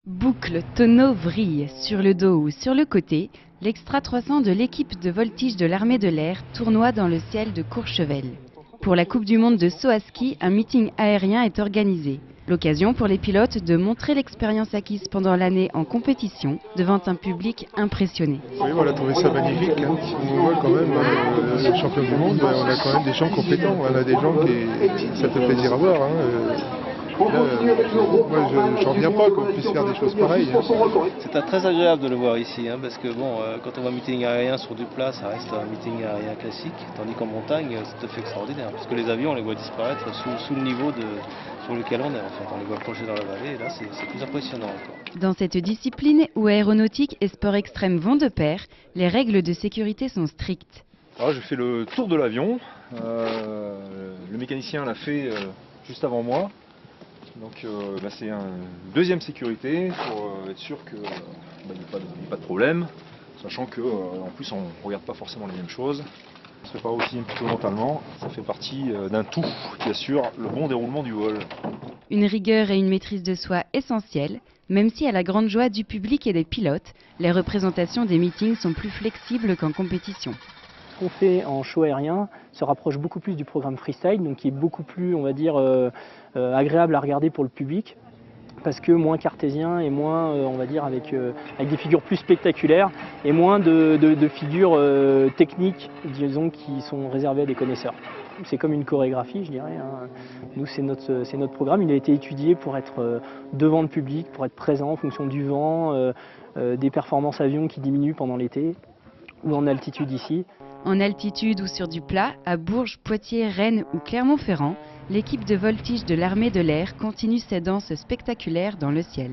Boucle, tonneau, vrille, sur le dos ou sur le côté, l'Extra 300 de l'équipe de voltige de l'armée de l'air tournoie dans le ciel de Courchevel. Pour la Coupe du Monde de saut à ski, un meeting aérien est organisé. L'occasion pour les pilotes de montrer l'expérience acquise pendant l'année en compétition devant un public impressionné. Oui, on a trouvé ça magnifique. On voit quand même le champion du monde, on a quand même des gens compétents, on a des gens qui ça fait plaisir à voir. Moi, j'en reviens pas qu'on puisse faire des choses pareilles. C'est très agréable de le voir ici, parce que bon, quand on voit un meeting aérien sur du plat, ça reste un meeting aérien classique, tandis qu'en montagne, c'est tout à fait extraordinaire, parce que les avions, on les voit disparaître sous le niveau sur lequel on est, en fait. On les voit plonger dans la vallée, et là, c'est plus impressionnant encore. Dans cette discipline où aéronautique et sport extrême vont de pair, les règles de sécurité sont strictes. Alors, je fais le tour de l'avion, le mécanicien l'a fait juste avant moi. Donc c'est une deuxième sécurité pour être sûr qu'il n'y ait pas de problème, sachant qu'en plus on ne regarde pas forcément les mêmes choses. On se prépare aussi un petit peu mentalement, ça fait partie d'un tout qui assure le bon déroulement du vol. Une rigueur et une maîtrise de soi essentielles, même si à la grande joie du public et des pilotes, les représentations des meetings sont plus flexibles qu'en compétition. Ce qu'on fait en show aérien se rapproche beaucoup plus du programme freestyle, donc qui est beaucoup plus, on va dire, agréable à regarder pour le public, parce que moins cartésien et moins, on va dire, avec des figures plus spectaculaires et moins de figures techniques, disons, qui sont réservées à des connaisseurs. C'est comme une chorégraphie, je dirais. Nous, c'est notre programme. Il a été étudié pour être devant le public, pour être présent en fonction du vent, des performances avion qui diminuent pendant l'été, ou en altitude ici. En altitude ou sur du plat, à Bourges, Poitiers, Rennes ou Clermont-Ferrand, l'équipe de voltige de l'armée de l'air continue ses danses spectaculaires dans le ciel.